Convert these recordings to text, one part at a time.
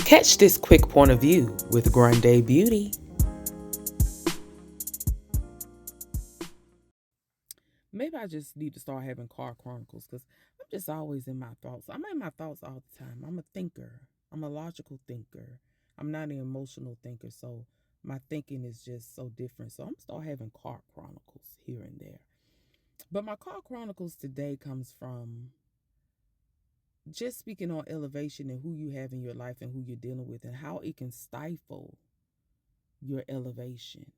Catch this quick point of view with Grandè Beauty. Maybe I just need to start having car chronicles because I'm just always in my thoughts. I'm in my thoughts all the time. I'm a thinker. I'm a logical thinker. I'm not an emotional thinker, so my thinking is just so different. So I'm gonna start having car chronicles here and there. But my car chronicles today comes from just speaking on elevation and who you have in your life and who you're dealing with and how it can stifle your elevation.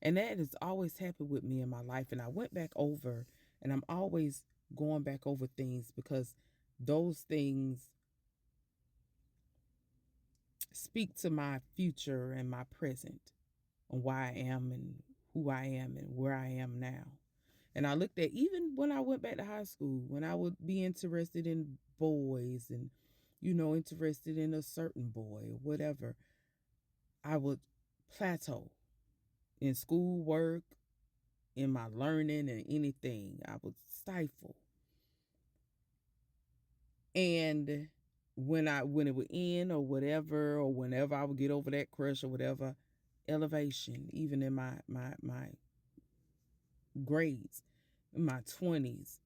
And that has always happened with me in my life. And I went back over, and I'm always going back over things because those things speak to my future and my present and why I am and who I am and where I am now. And I looked at even when I went back to high school, when I would be interested in boys and, interested in a certain boy or whatever, I would plateau in school work, in my learning and anything. I would stifle. And when it would end or whatever, or whenever I would get over that crush or whatever, elevation, even in my grades, in my 20s,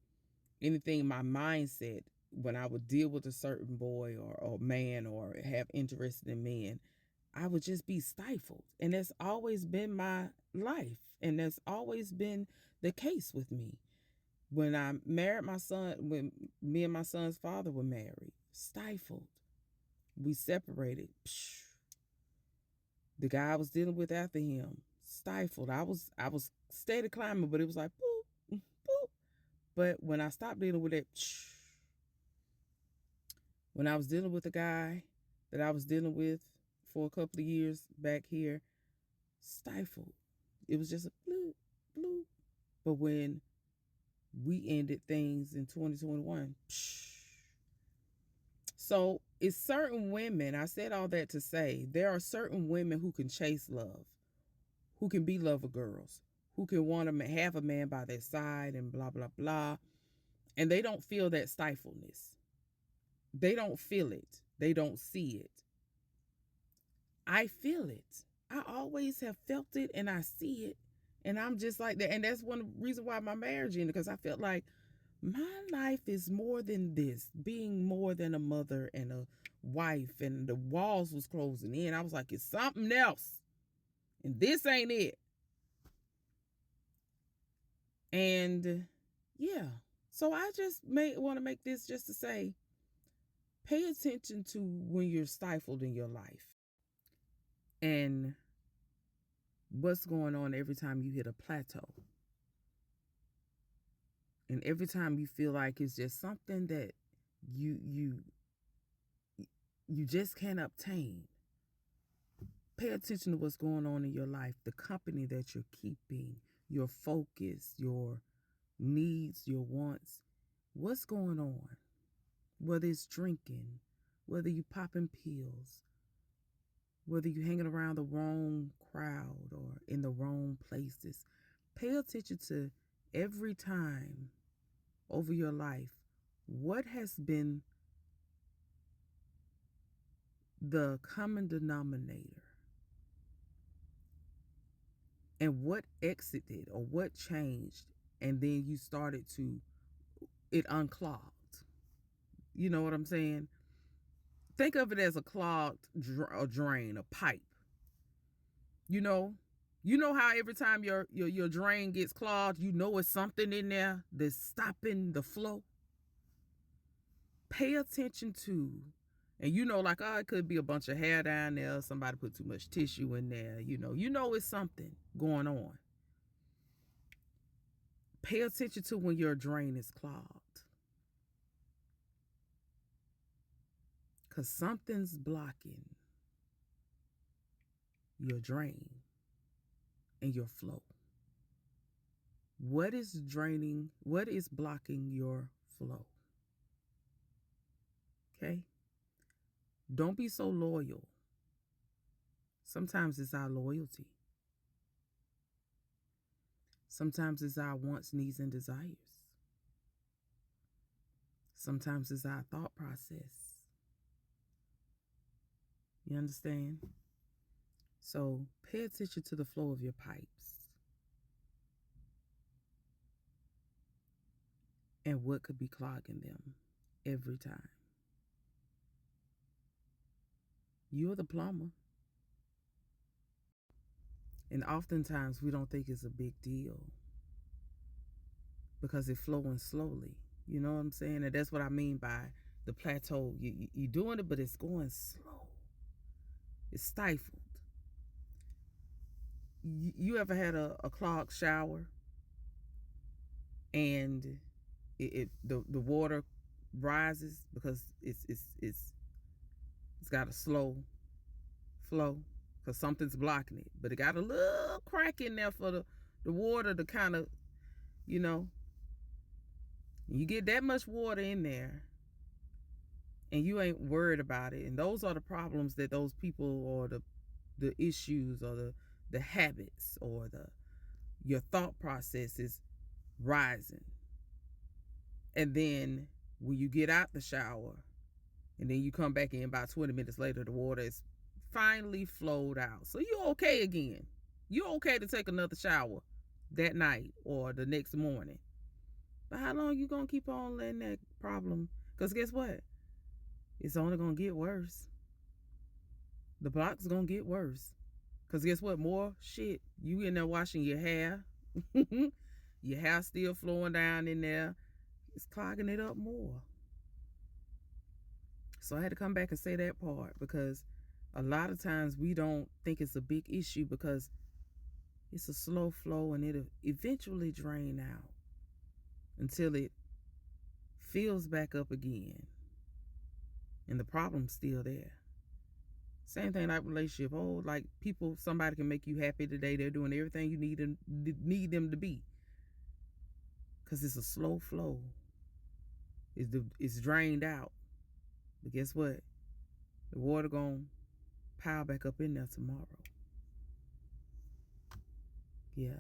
anything, my mindset, when I would deal with a certain boy or man or have interest in men, I would just be stifled. And that's always been my life. And that's always been the case with me. When I married my son, when me and my son's father were married, stifled. We separated. The guy I was dealing with after him, stifled. I was steady climbing, but it was like boop, boop. But when I stopped dealing with it, when I was dealing with the guy that I was dealing with for a couple of years back here, stifled. It was just a bloop, bloop. But when we ended things in 2021, so it's certain women. I said all that to say there are certain women who can chase love, who can be lover girls, who can want to have a man by their side and blah, blah, blah. And they don't feel that stifleness. They don't feel it. They don't see it. I feel it. I always have felt it and I see it. And I'm just like that. And that's one reason why my marriage ended, because I felt like my life is more than this, being more than a mother and a wife, and the walls was closing in. I was like, it's something else. And this ain't it. And yeah. So I just want to make this just to say, pay attention to when you're stifled in your life and what's going on every time you hit a plateau. And every time you feel like it's just something that you you you just can't obtain. Pay attention to what's going on in your life, the company that you're keeping, your focus, your needs, your wants. What's going on? Whether it's drinking, whether you popping pills, whether you hanging around the wrong crowd or in the wrong places. Pay attention to every time over your life what has been the common denominator and what exited or what changed, and then you started to it unclogged. You know what I'm saying? Think of it as a clogged drain, a pipe. You know, you know how every time your drain gets clogged, you know it's something in there that's stopping the flow. Pay attention to, and like, oh, it could be a bunch of hair down there, somebody put too much tissue in there, you know it's something going on. Pay attention to when your drain is clogged, because something's blocking your drain and your flow. What is draining? What is blocking your flow? Okay? Don't be so loyal. Sometimes it's our loyalty. Sometimes it's our wants, needs, and desires. Sometimes it's our thought process. You understand? So pay attention to the flow of your pipes and what could be clogging them every time. You're the plumber. And oftentimes we don't think it's a big deal because it's flowing slowly. You know what I'm saying? And that's what I mean by the plateau. You're doing it, but it's going slow. It's stifled. You ever had a clogged shower and the water rises because it's got a slow flow because something's blocking it, but it got a little crack in there for the water to kind of, you know, you get that much water in there and you ain't worried about it. And those are the problems that those people, or the issues, or the habits, or your thought process is rising. And then when you get out the shower and then you come back in about 20 minutes later, the water is finally flowed out. So you're okay again. You're okay to take another shower that night or the next morning. But how long you gonna keep on letting that problem? Because guess what? It's only gonna get worse. The block's gonna get worse. Because guess what? More shit. You in there washing your hair. Your hair still flowing down in there. It's clogging it up more. So I had to come back and say that part, because a lot of times we don't think it's a big issue because it's a slow flow and it'll eventually drain out until it fills back up again and the problem's still there. Same thing like relationship. Oh, like people, somebody can make you happy today. They're doing everything you need them to be, because it's a slow flow. It's drained out. But guess what? The water gonna pile back up in there tomorrow. Yeah.